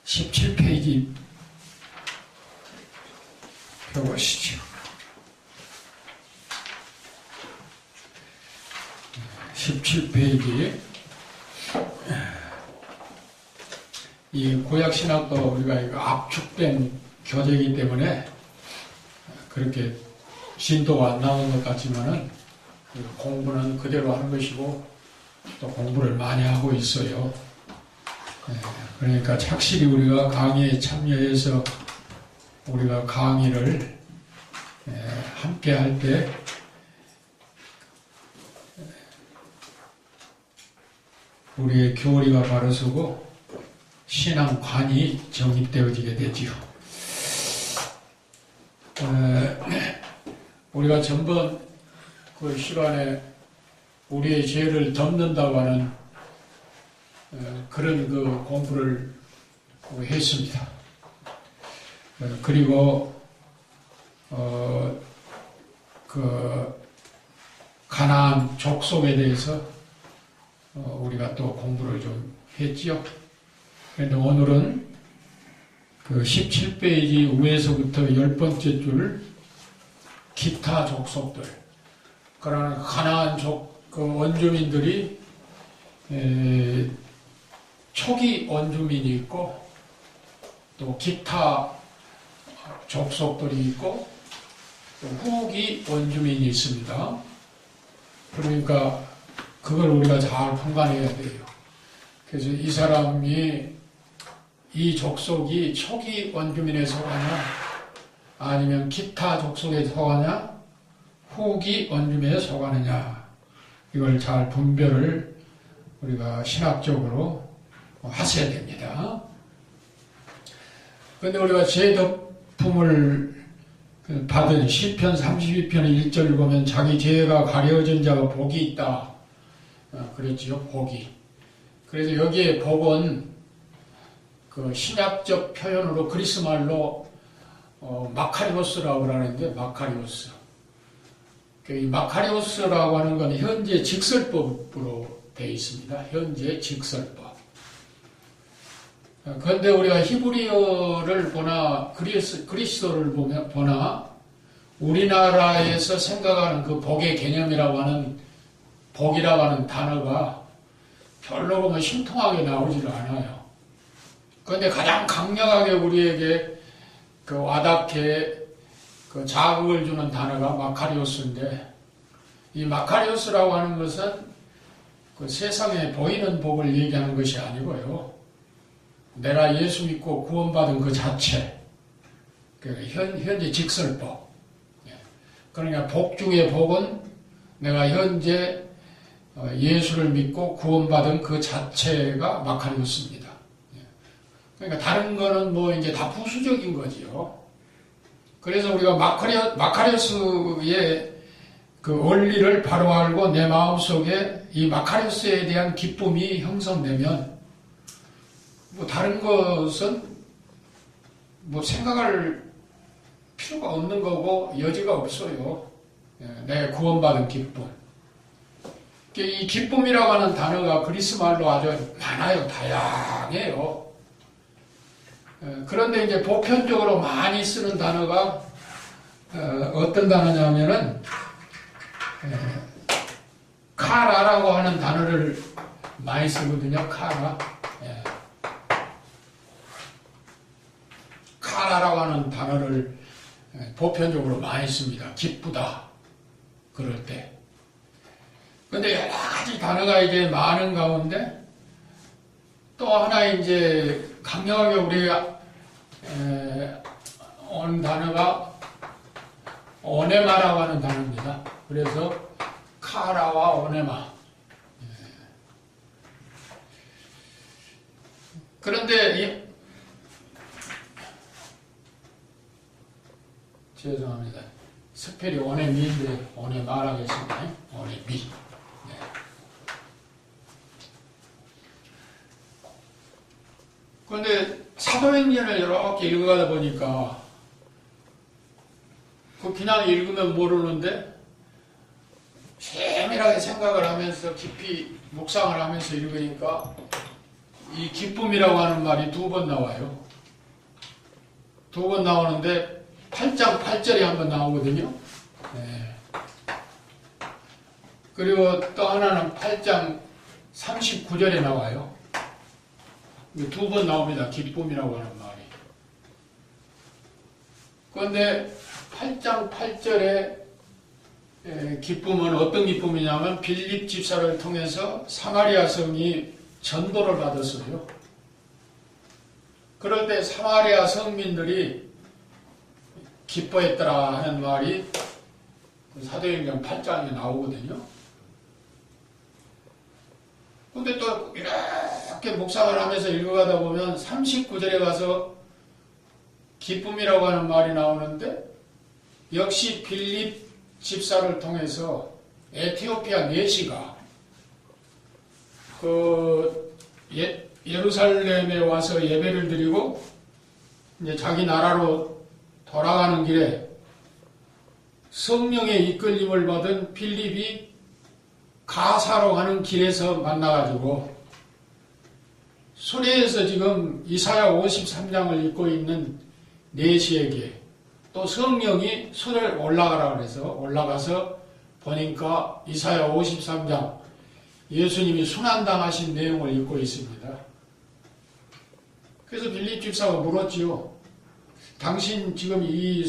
17페이지 펴보시죠. 17페이지. 이 구약신학도 우리가 이거 압축된 교재이기 때문에 그렇게 진도가 안 나오는 것 같지만은 공부는 그대로 하는 것이고 또 공부를 많이 하고 있어요. 그러니까 착실히 우리가 강의에 참여해서 우리가 강의를 함께 할 때 우리의 교리가 바로 서고 신앙관이 정립되어지게 되지요. 우리가 전번 그 시간에 우리의 죄를 덮는다고 하는 그런 그 공부를 했습니다. 그리고 그 가나안 족속에 대해서 우리가 또 공부를 좀 했지요. 그런데 오늘은 그 17페이지 위에서부터 10번째 줄 기타 족속들, 그러나 가나안 그 원주민들이 초기 원주민이 있고 또 기타 족속들이 있고 또 후기 원주민이 있습니다. 그러니까 그걸 우리가 잘 분간해야 돼요. 그래서 이 사람이 이 족속이 초기 원주민에 속하냐 아니면 기타 족속에 속하냐 후기 원주민에 속하느냐, 이걸 잘 분별을 우리가 신학적으로 하셔야 됩니다. 그런데 우리가 죄덮음을 받은 시편 32편의 1절을 보면 자기 죄가 가려진 자가 복이 있다 그랬지요. 복이. 그래서 여기에 복은 그 신약적 표현으로 그리스 말로 마카리오스라고 하는데, 마카리오스. 이 마카리오스라고 하는 건 현재 직설법으로 되어 있습니다. 현재 직설법. 그런데 우리가 히브리어를 보나 그리스도를 보나 우리나라에서 생각하는 그 복의 개념이라고 하는 복이라고 하는 단어가 별로 보면 신통하게 나오지를 않아요. 그런데 가장 강력하게 우리에게 그 와닿게 그 자극을 주는 단어가 마카리오스인데, 이 마카리오스라고 하는 것은 그 세상에 보이는 복을 얘기하는 것이 아니고요. 내가 예수 믿고 구원받은 그 자체, 현재 직설법. 그러니까 복 중의 복은 내가 현재 예수를 믿고 구원받은 그 자체가 마카리오스입니다. 그러니까 다른 거는 뭐 이제 다 부수적인 거지요. 그래서 우리가 마카리오스의 그 원리를 바로 알고 내 마음속에 이 마카리오스에 대한 기쁨이 형성되면 뭐 다른 것은 뭐 생각할 필요가 없는 거고 여지가 없어요. 내 구원받은 기쁨. 이 기쁨이라고 하는 단어가 그리스 말로 아주 많아요. 다양해요. 그런데 이제 보편적으로 많이 쓰는 단어가 어떤 단어냐면은 카라라고 하는 단어를 많이 쓰거든요. 카라. 카라라고 하는 단어를 보편적으로 많이 씁니다. 기쁘다. 그럴 때. 근데 여러 가지 단어가 이제 많은 가운데 또 하나 이제 강력하게 우리가 온 단어가 오네마라고 하는 단어입니다. 그래서 카라와 오네마. 그런데 죄송합니다. 스펠이 오네미인데 오네마라겠습니다. 오네미. 그런데 사도행전을 여러 개 읽어가다 보니까 그냥 읽으면 모르는데 세밀하게 생각을 하면서 깊이 묵상을 하면서 읽으니까 이 기쁨이라고 하는 말이 2번 나와요. 2번 나오는데 8장 8절에 한번 나오거든요. 네. 그리고 또 하나는 8장 39절에 나와요. 2번 나옵니다. 기쁨이라고 하는 말이. 그런데 8장 8절에 기쁨은 어떤 기쁨이냐면 빌립 집사를 통해서 사마리아 성이 전도를 받았어요. 그럴 때 사마리아 성민들이 기뻐했더라 하는 말이 사도행전 8장에 나오거든요. 근데 또 이렇게 묵상을 하면서 읽어가다 보면 39절에 가서 기쁨이라고 하는 말이 나오는데 역시 빌립 집사를 통해서 에티오피아 내시가 예루살렘에 와서 예배를 드리고 이제 자기 나라로 돌아가는 길에 성령의 이끌림을 받은 빌립이 가사로 가는 길에서 만나가지고 수레에서 지금 이사야 53장을 읽고 있는 내시에게 또 성령이 수레에 올라가라 그래서 올라가서 보니까 이사야 53장 예수님이 순환당하신 내용을 읽고 있습니다. 그래서 빌립 집사가 물었지요. 당신 지금 이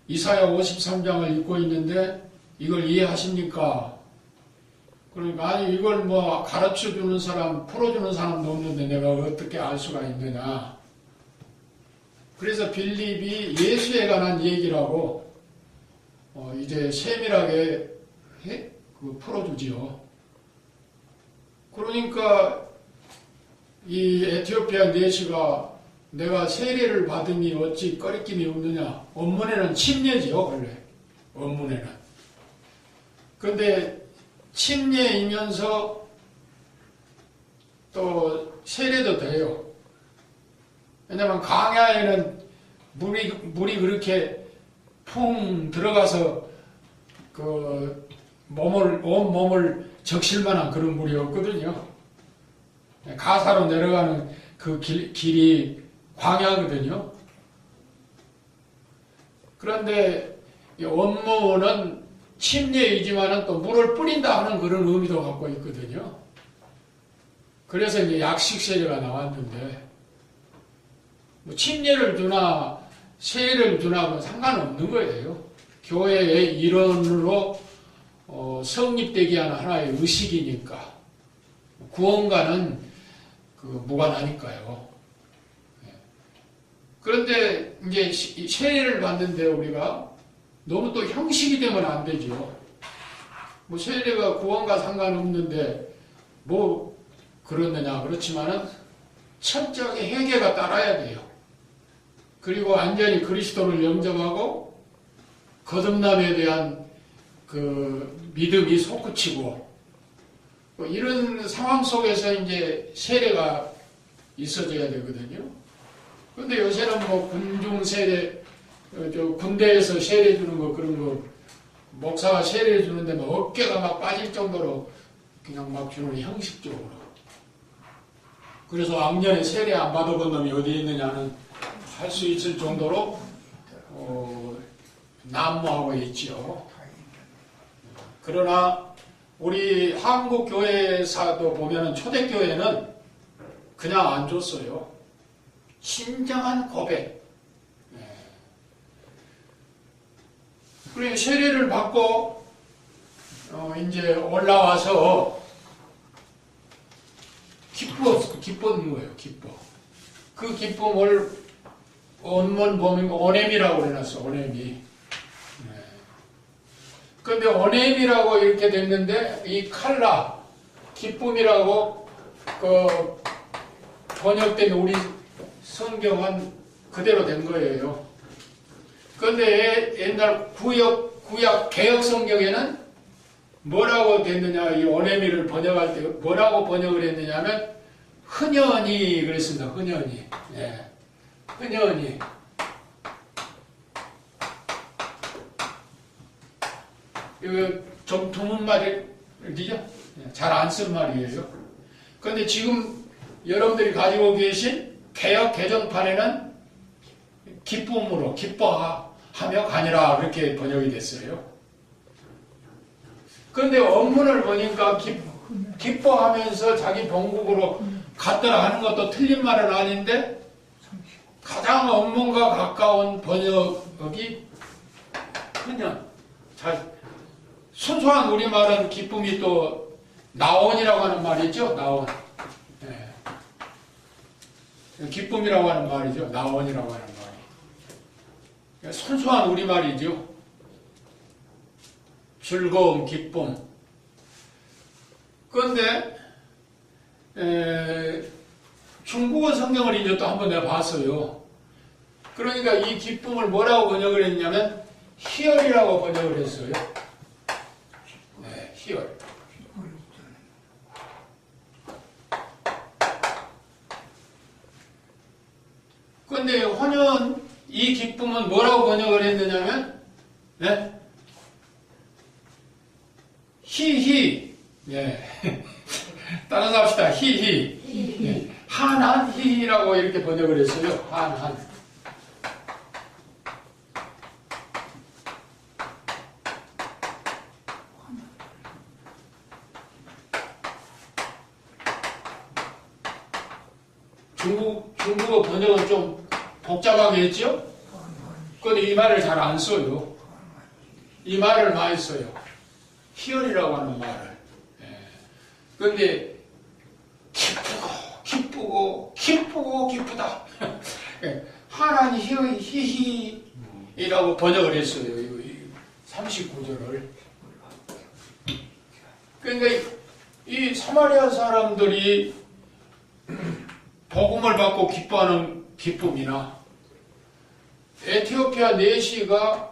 이사야 53장을 읽고 있는데 이걸 이해하십니까? 그러니까 아니 이걸 뭐 가르쳐주는 사람, 풀어주는 사람도 없는데 내가 어떻게 알 수가 있느냐. 그래서 빌립이 예수에 관한 얘기라고 이제 세밀하게 풀어주지요. 그러니까 이 에티오피아 내시가 내가 세례를 받으니 어찌 꺼리낌이 없느냐. 원문에는 침례지요, 원래. 원문에는. 그런데 침례이면서 또 세례도 돼요. 왜냐하면 강야에는 물이 그렇게 풍 들어가서 온 몸을 적실 만한 그런 물이 없거든요. 가사로 내려가는 그 길이 광야거든요. 그런데 원문은 침례이지만은 또 물을 뿌린다 하는 그런 의미도 갖고 있거든요. 그래서 이제 약식 세례가 나왔는데, 뭐 침례를 주나 세례를 주나 상관없는 거예요. 교회의 일원으로 성립되게 하는 하나의 의식이니까. 구원과는 무관하니까요. 그런데 이제 세례를 받는데 우리가 너무 또 형식이 되면 안 되죠. 뭐 세례가 구원과 상관없는데 뭐 그러느냐. 그렇지만은 철저하게 회개가 따라야 돼요. 그리고 완전히 그리스도를 영접하고 거듭남에 대한 그 믿음이 솟구치고 뭐 이런 상황 속에서 이제 세례가 있어져야 되거든요. 그런데 요새는 뭐 군중 세례, 군대에서 세례 주는 거 그런 거 목사가 세례 주는데 뭐 어깨가 막 빠질 정도로 그냥 막 주는 형식적으로. 그래서 왕년에 세례 안 받아본 놈이 어디 있느냐는 할 수 있을 정도로 난무하고 있죠. 그러나 우리 한국 교회사도 보면은 초대교회는 그냥 안 줬어요. 진정한 고백. 그리고 세례를 받고 이제 올라와서 기쁜 거예요. 기뻐. 그 기쁨을 원문 보면 오넴이라고 해놨어. 오넴이. 그런데 오넴이라고 이렇게 됐는데 이 칼라 기쁨이라고 번역된 우리 성경은 그대로 된 거예요. 그런데 옛날 구약 개혁 성경에는 뭐라고 됐느냐, 이 오네미를 번역할 때 뭐라고 번역을 했느냐면 흔연히 그랬습니다. 흔연히. 예. 흔연히. 이거 좀 드문 말이죠? 잘 안 쓴 말이에요. 그런데 지금 여러분들이 가지고 계신 개역 개정판에는 기쁨으로 기뻐하며 가니라 그렇게 번역이 됐어요. 그런데 원문을 보니까 기뻐하면서 자기 본국으로 갔더라 하는 것도 틀린 말은 아닌데 가장 원문과 가까운 번역이 그냥 순수한 우리말은 기쁨이 또 나온이라고 하는 말이죠. 나온. 네. 기쁨이라고 하는 말이죠. 나온이라고 하는 말. 순수한 우리말이죠. 즐거움, 기쁨. 그런데 중국어 성경을 이제 또 한번 내가 봤어요. 그러니까 이 기쁨을 뭐라고 번역을 했냐면 희열이라고 번역을 했어요. 네, 희열. 그런데 헌현 이 기쁨은 뭐라고 번역을 했느냐면 네? 희희. 예. 따라서 합시다. 희희. 예. 한한 희희라고 이렇게 번역을 했어요. 한한. 중국어 번역은 좀 복잡하게 했죠? 그런데 이 말을 잘 안 써요. 이 말을 많이 써요. 희열이라고 하는 말을. 그런데 기쁘고 기쁘다. 하나님 희희이라고 번역을 했어요. 39절을. 그러니까 이 사마리아 사람들이 복음을 받고 기뻐하는 기쁨이나 에티오피아 내시가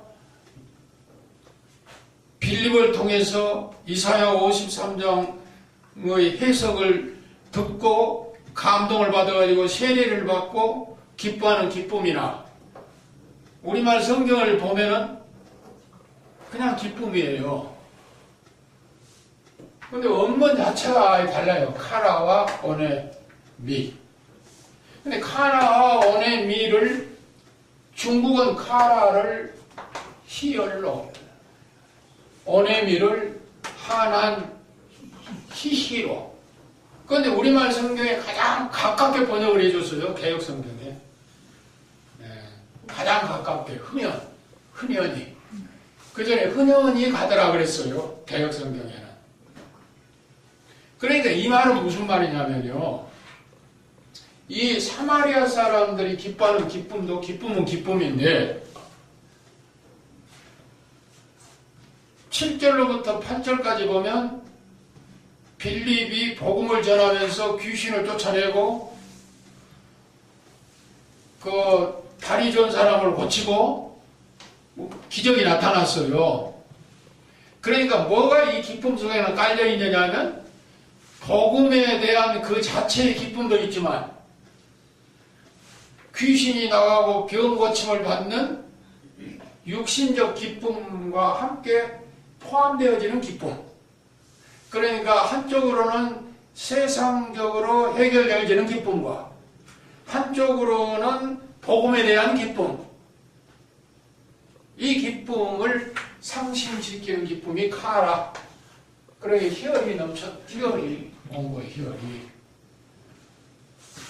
빌립을 통해서 이사야 53장의 해석을 듣고 감동을 받아가지고 세례를 받고 기뻐하는 기쁨이나 우리말 성경을 보면은 그냥 기쁨이에요. 근데 원문 자체가 달라요. 카라와 오네미. 근데 카라와 오네미를 중국은 카라를 희열로, 오네미를 한한 희희로. 그런데 우리말 성경에 가장 가깝게 번역을 해줬어요. 개역 성경에. 가장 가깝게 흔연히. 그 전에 흔연히 가더라 그랬어요. 개역 성경에는. 그러니까 이 말은 무슨 말이냐면요. 이 사마리아 사람들이 기뻐하는 기쁨도 기쁨은 기쁨인데 7절로부터 8절까지 보면 빌립이 복음을 전하면서 귀신을 쫓아내고 그 다리 좋은 사람을 고치고 기적이 나타났어요. 그러니까 뭐가 이 기쁨 속에는 깔려 있느냐면 복음에 대한 그 자체의 기쁨도 있지만 귀신이 나가고 병 고침을 받는 육신적 기쁨과 함께 포함되어지는 기쁨. 그러니까 한쪽으로는 세상적으로 해결되어지는 기쁨과 한쪽으로는 복음에 대한 기쁨. 이 기쁨을 상심시키는 기쁨이 카라. 그러니 희열이 희열이 온 거예요, 희열이.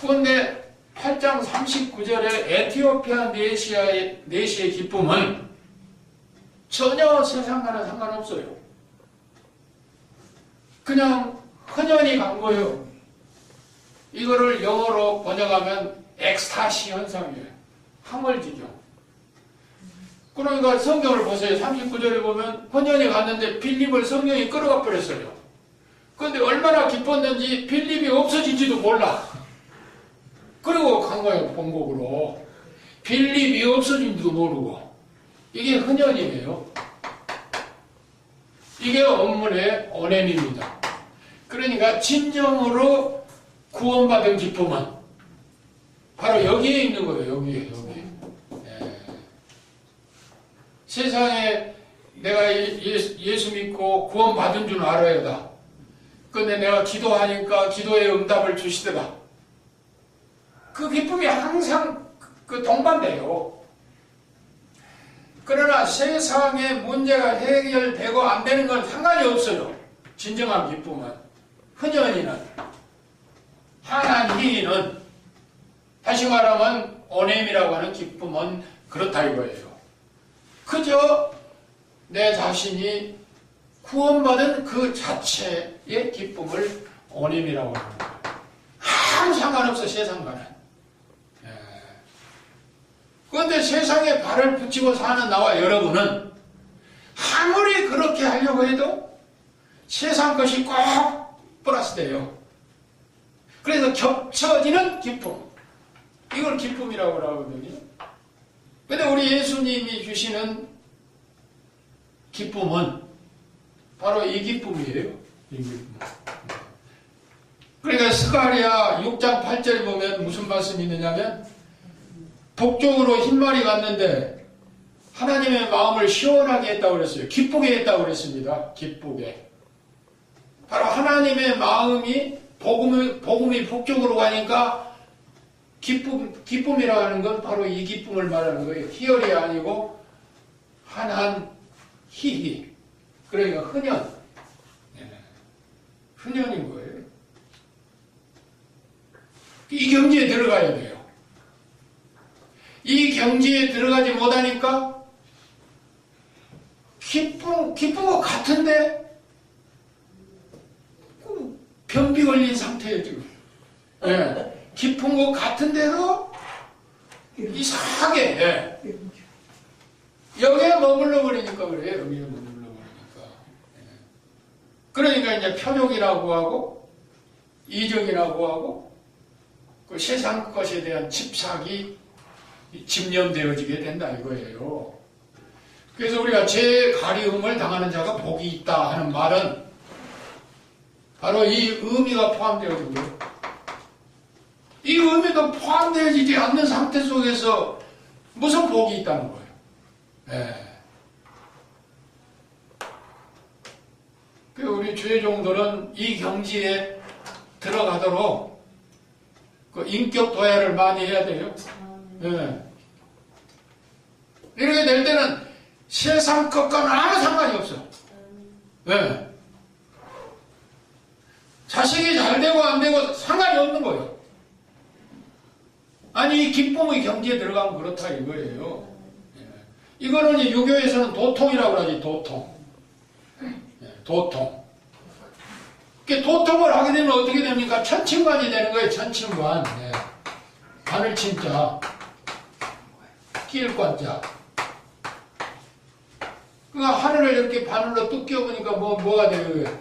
그런데 8장 39절에 에티오피아 내시의 기쁨은 전혀 세상과는 상관없어요. 그냥 흔연히 간 거예요. 이거를 영어로 번역하면 엑스타시 현상이에요. 황홀지경. 그러니까 성경을 보세요. 39절에 보면 흔연히 갔는데 빌립을 성령이 끌어가 버렸어요. 그런데 얼마나 기뻤는지 빌립이 없어진지도 몰라. 그리고 간 거예요. 본국으로. 빌립이 없어진지도 모르고. 이게 흔연이에요. 이게 원문의 오냄입니다. 그러니까 진정으로 구원받은 기쁨은 바로 여기에 있는 거예요. 여기. 세상에 내가 예수 믿고 구원받은 줄 알아야 다. 근데 내가 기도하니까 기도의 응답을 주시더라. 그 기쁨이 항상 그 동반돼요. 그러나 세상의 문제가 해결되고 안 되는 건 상관이 없어요. 진정한 기쁨은. 흔연히는. 항한 희희는, 다시 말하면 오냄이라고 하는 기쁨은 그렇다 이거예요. 그저 내 자신이 구원받은 그 자체의 기쁨을 오냄이라고 하는 거예요. 아무 상관없어, 세상과는. 그런데 세상에 발을 붙이고 사는 나와 여러분은 아무리 그렇게 하려고 해도 세상 것이 꼭 플러스 돼요. 그래서 겹쳐지는 기쁨. 이걸 기쁨이라고 하거든요. 근데 우리 예수님이 주시는 기쁨은 바로 이 기쁨이에요. 이 기쁨. 그러니까 스가랴 6장 8절에 보면 무슨 말씀이 있느냐면 북쪽으로 흰말이 갔는데 하나님의 마음을 시원하게 했다고 그랬어요. 기쁘게 했다고 그랬습니다. 기쁘게. 바로 하나님의 마음이 복음이 북쪽으로 가니까 기쁨이라고 하는 건 바로 이 기쁨을 말하는 거예요. 희열이 아니고 한한 희희. 그러니까 흔연. 흔연인 거예요. 이 경지에 들어가야 돼요. 이 경지에 들어가지 못하니까 기쁜 것 같은데 변비 걸린 상태예요 지금. 예. 기쁜 것 같은데도 이상하게 여기에 머물러 버리니까 그래요. 여기에 머물러 버리니까. 그러니까 이제 편욕이라고 하고 이정이라고 하고 그 세상 것에 대한 집착이 집념되어지게 된다 이거예요. 그래서 우리가 재가리움을 당하는 자가 복이 있다 하는 말은 바로 이 의미가 포함되어진 거예요. 이 의미도 포함되어지지 않는 상태 속에서 무슨 복이 있다는 거예요. 그 우리 주의종들은 이 경지에 들어가도록 그 인격 도야를 많이 해야 돼요. 이렇게 될 때는 세상 것과는 아무 상관이 없어. 자식이 잘 되고 안 되고 상관이 없는 거예요. 아니 이 기쁨의 경지에 들어가면 그렇다 이거예요. 이거는 유교에서는 도통이라고 하지. 도통. 도통을 하게 되면 어떻게 됩니까? 천칭관이 되는 거예요. 천칭관. 바늘침자, 끼일관자. 그러니까 하늘을 이렇게 바늘로 뚝 끼워보니까 뭐가 돼요?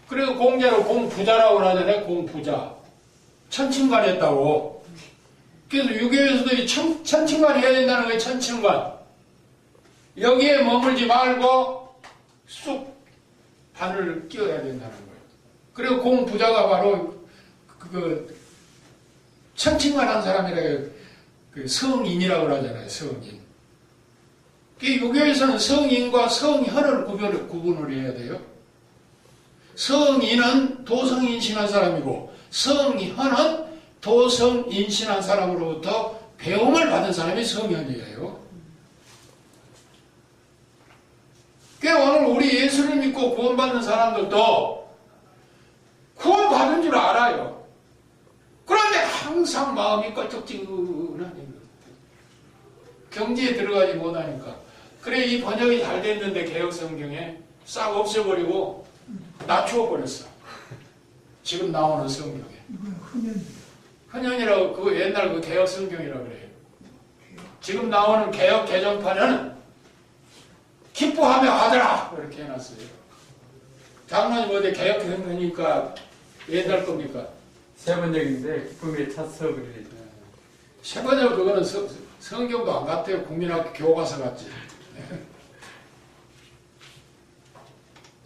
그래서 공자로 공부자라고 하잖아요. 공부자. 천칭관 했다고. 그래서 유교에서도 이 천칭관 해야 된다는 거예요. 천칭관. 여기에 머물지 말고 쑥 바늘을 끼워야 된다는 거예요. 그리고 공부자가 바로 천칭관 한 사람이라 그 성인이라고 하잖아요. 성인. 유교에서는 성인과 성현을 구분을 해야 돼요. 성인은 도성인신한 사람이고 성현은 도성인신한 사람으로부터 배움을 받은 사람이 성현이에요. 오늘 우리 예수를 믿고 구원받는 사람들도 구원받은 줄 알아요. 그런데 항상 마음이 껄쩍지근하니 경지에 들어가지 못하니까. 그래 이 번역이 잘 됐는데 개혁성경에 싹 없애버리고 낮추어버렸어. 지금 나오는 성경에. 흔연이라고 그거 옛날 그 개혁성경이라고 그래요. 지금 나오는 개혁 개정판은 기뻐하며 하더라 이렇게 해놨어요. 장로님 어디 개혁 개정이니까 옛날 겁니까? 세번역인데 기쁨의 찼어 그래. 세번역 그거는 성경도 안 같아요. 국민학교 교과서 같지.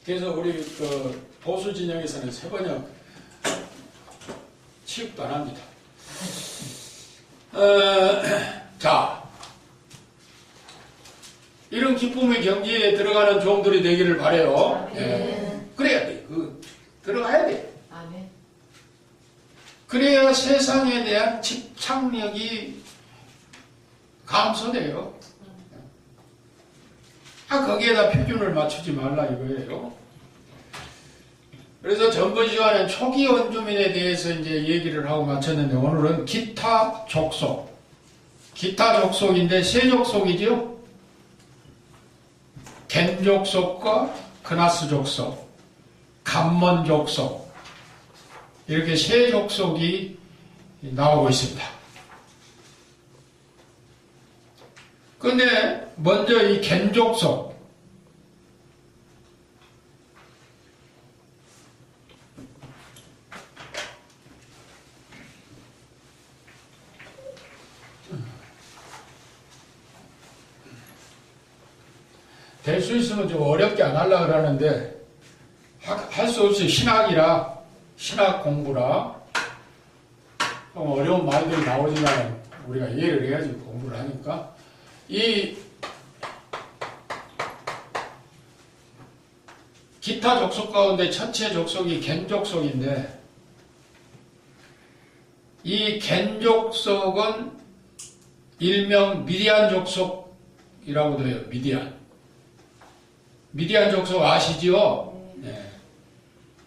그래서 우리 그 보수 진영에서는 세번역 취급도 안 합니다. 자, 이런 기쁨의 경지에 들어가는 종들이 되기를 바래요. 그래야 돼. 들어가야 돼. 그래야 세상에 대한 집착력이 감소돼요. 거기에다 표준을 맞추지 말라 이거예요. 그래서 전번 시간에 초기 원주민에 대해서 이제 얘기를 하고 마쳤는데 오늘은 기타 족속. 기타 족속인데 세 족속이죠. 겐 족속과 그나스 족속, 감먼 족속 이렇게 세 족속이 나오고 있습니다. 그런데 먼저 이 겐 족속 될 수 있으면 좀 어렵게 안 하려고 그러는데 할 수 없이 신학이라 신학 공부라 어려운 말들이 나오지만 우리가 이해를 해야지 공부를 하니까 이 기타 족속 가운데 첫째 족속이 겐 족속인데 이 겐 족속은 일명 미디안 족속이라고도 해요. 미디안 족속 아시죠? 네.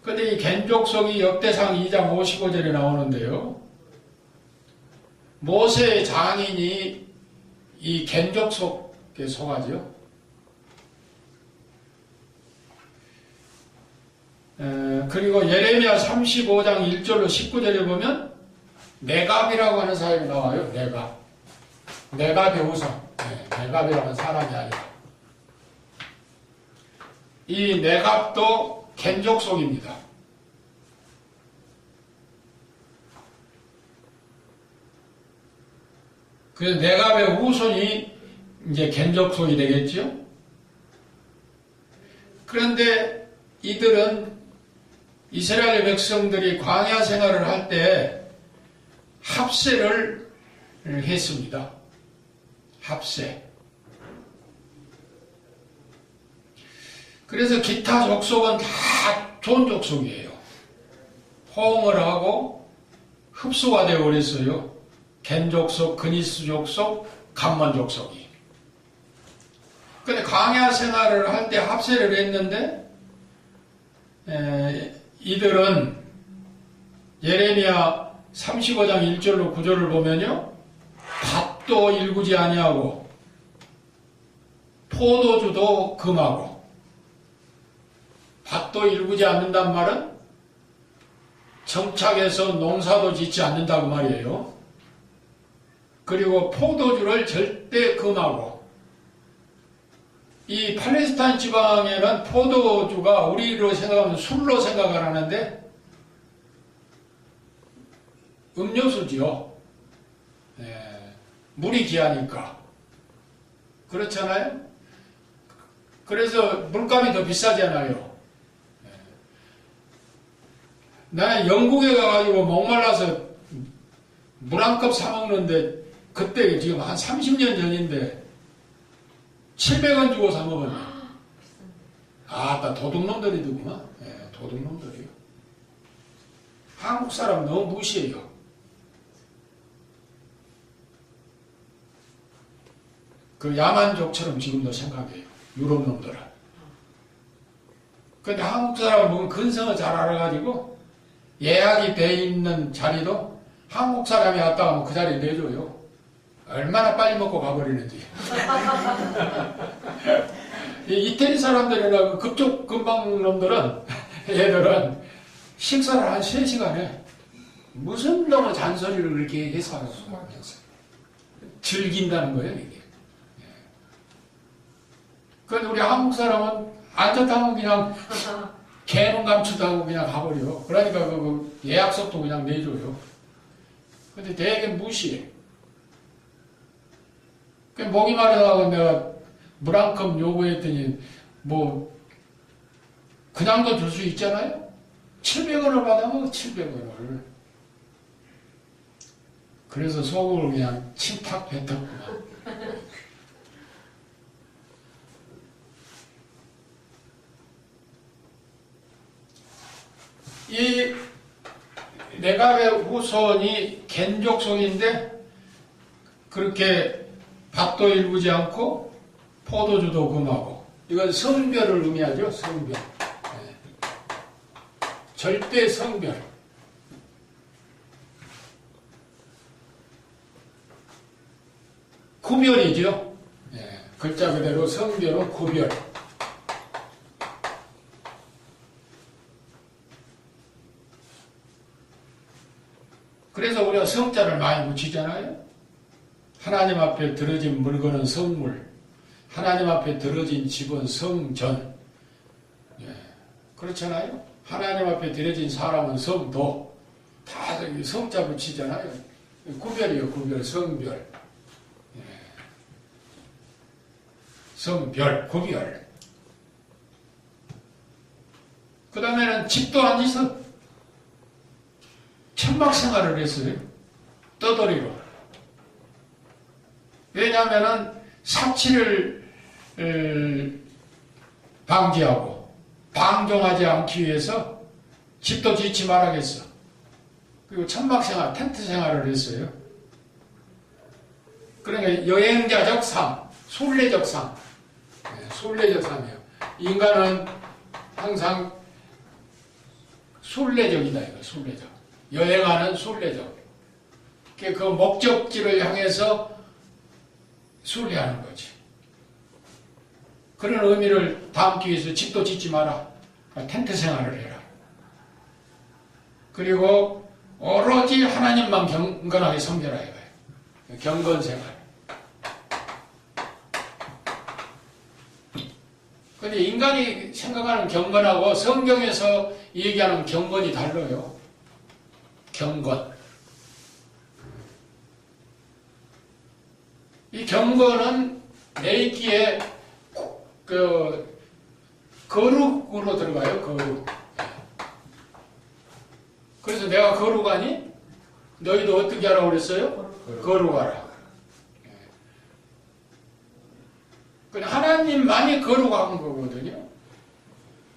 근데 이 겐 족속이 역대상 2장 55절에 나오는데요. 모세의 장인이 이 겐 족속에 속하죠. 그리고 예레미야 35장 1절로 19절에 보면 네갑이라고 하는 사람이 나와요. 네갑의 후손. 네갑이라는 사람이 아니라 이 네갑도 겐 족속입니다. 그래서 네갑의 후손이 이제 겐 족속이 되겠죠. 그런데 이들은 이스라엘 백성들이 광야 생활을 할 때 합세를 했습니다. 합세. 그래서 기타 족속은 다 좋은 족속이에요. 호응을 하고 흡수가 되어 버렸어요. 겐 족속, 그니스 족속, 감먼 족속이. 근데 광야 생활을 할 때 합세를 했는데 이들은 예레미야 35장 1절로 9절을 보면요. 밭도 일구지 아니하고 포도주도 금하고 밭도 일구지 않는단 말은 정착해서 농사도 짓지 않는다고 말이에요. 그리고 포도주를 절대 금하고 이 팔레스타인 지방에는 포도주가 우리로 생각하면 술로 생각을 하는데 음료수지요. 물이 귀하니까. 그렇잖아요? 그래서 물값이 더 비싸잖아요. 나는 영국에 가가지고 목말라서 물 한 컵 사먹는데 그때 지금 한 30년 전인데 700원 주고 사먹었네. 아따 도둑놈들이더구만. 도둑놈들이요. 한국 사람 너무 무시해요. 그 야만족처럼 지금도 생각해요. 유럽 놈들은. 근데 한국 사람은 보면 근성을 잘 알아가지고 예약이 돼 있는 자리도 한국 사람이 왔다 가면 그 자리에 내줘요. 얼마나 빨리 먹고 가버리는지. 이 이태리 사람들이나 그쪽 근방 놈들은 얘들은 식사를 한 3시간에 무슨 놈의 잔소리를 그렇게 해서 즐긴다는 거예요, 이게. 그런데 우리 한국 사람은 안 좋다면 그냥 개는 감추도 하고 그냥 가버려. 그러니까 그 예약석도 그냥 내줘요. 근데 되게 무시해. 목이 마르다고 내가 물 한 컵 요구했더니 뭐 그냥도 줄 수 있잖아요. 700원을 받아먹어. 700원을. 그래서 속으로 그냥 침탁 뱉었구만. 이 내갑의 후손이 겐족속인데 그렇게 밭도 일구지 않고 포도주도 금하고, 이건 성별을 의미하죠. 성별. 네. 절대 성별. 구별이죠. 네. 글자 그대로 성별은 구별. 그래서 우리가 성자를 많이 붙이잖아요. 하나님 앞에 들어진 물건은 성물, 하나님 앞에 들어진 집은 성전. 예, 그렇잖아요. 하나님 앞에 들어진 사람은 성도. 다 성자 붙이잖아요. 구별이요, 구별, 성별. 예. 성별, 구별. 그 다음에는 집도 안 짓어. 천막 생활을 했어요. 떠돌이로. 왜냐하면은 사치를 방지하고 방종하지 않기 위해서 집도 짓지 말아야겠어. 그리고 천막 생활, 텐트 생활을 했어요. 그러니까 여행자적 삶, 순례적 삶. 네, 순례적 삶이에요. 인간은 항상 순례적이다, 이거, 순례적. 여행하는 순례적. 그 목적지를 향해서 순례하는 거지. 그런 의미를 담기 위해서 집도 짓지 마라. 텐트 생활을 해라. 그리고 오로지 하나님만 경건하게 섬겨라 이거예요. 경건 생활. 근데 인간이 생각하는 경건하고 성경에서 얘기하는 경건이 달라요. 경건. 이 경건은 내 있기에 거룩으로 들어가요. 거룩. 그래서 내가 거룩하니 너희도 어떻게 하라고 그랬어요? 거룩하라. 그냥 하나님만이 거룩한 거거든요.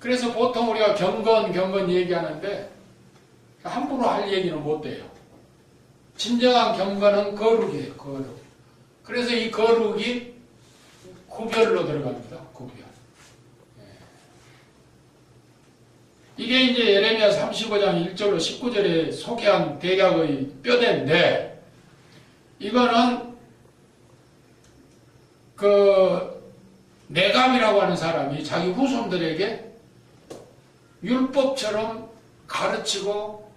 그래서 보통 우리가 경건 얘기하는데 함부로 할 얘기는 못 돼요. 진정한 경건은 거룩이에요. 거룩. 그래서 이 거룩이 구별로 들어갑니다. 구별. 이게 이제 예레미야 35장 1절로 19절에 소개한 대략의 뼈대인데, 이거는 내갑이라고 하는 사람이 자기 후손들에게 율법처럼 가르치고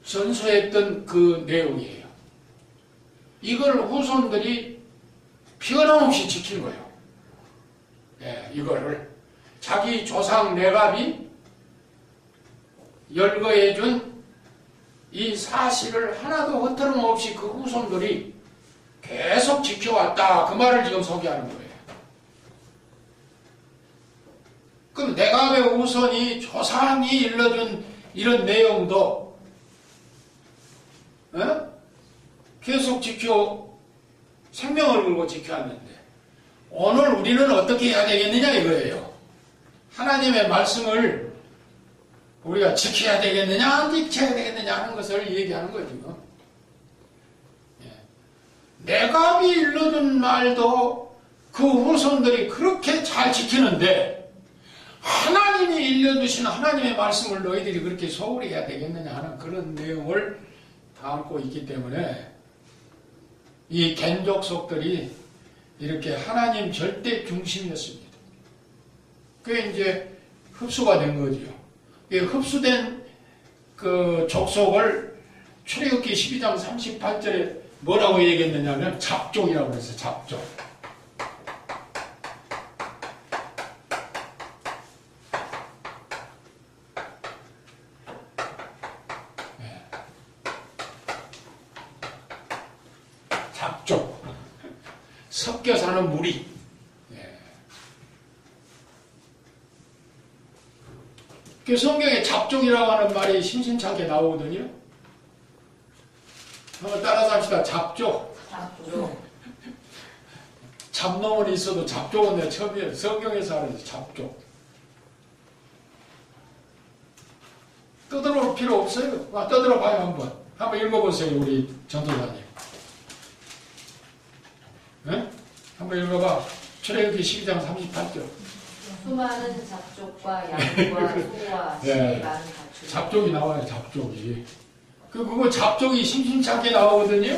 전수했던 그 내용이에요. 이걸 후손들이 변함없이 지킨 거예요. 예, 이거를 자기 조상 내갑이 열거해준 이 사실을 하나도 허투름없이 그 후손들이 계속 지켜왔다. 그 말을 지금 소개하는 거예요. 그럼 내갑의 후손이 조상이 일러준 이런 내용도 계속 생명을 걸고 지켜왔는데, 오늘 우리는 어떻게 해야 되겠느냐 이거예요. 하나님의 말씀을 우리가 지켜야 되겠느냐 안 지켜야 되겠느냐 하는 것을 얘기하는 거죠. 내갑이 일러준 말도 그 후손들이 그렇게 잘 지키는데, 하나님이 일러주신 하나님의 말씀을 너희들이 그렇게 소홀히 해야 되겠느냐 하는 그런 내용을 담고 있기 때문에 이 겐족속들이 이렇게 하나님 절대 중심이었습니다. 그게 이제 흡수가 된 거죠. 흡수된 그 족속을 출애굽기 12장 38절에 뭐라고 얘기했느냐면 잡족이라고 그랬어요. 잡족. 잡족. 섞여 사는 무리. 그 성경에 잡족이라고 하는 말이 심심찮게 나오거든요. 한번 따라서 합시다. 잡족. 잡놈은 있어도 잡족은 내가 처음이에요. 성경에서 하는 잡족. 떠들어올 필요 없어요. 떠들어봐요 한번. 한번 읽어보세요 우리 전도사님. 네? 한번 읽어봐. 출애굽기 12장 38절. 수많은 잡족과 양과 소와 네. 신이 많은 가축. 잡족이 나와요, 잡족이. 그거 잡족이 심심찮게 나오거든요?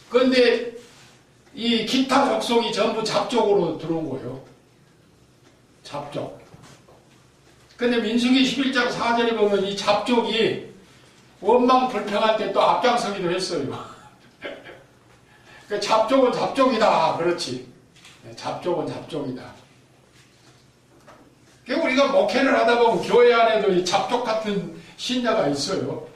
그런데 이 기타 족속이 전부 잡족으로 들어온 거예요. 잡족. 근데 민수기 11장 4절에 보면 이 잡족이 원망 불평할 때 또 앞장서기도 했어요. 그 잡족은 잡족이다. 그렇지. 잡족은 잡족이다. 우리가 목회를 하다 보면 교회 안에도 이 잡족 같은 신자가 있어요.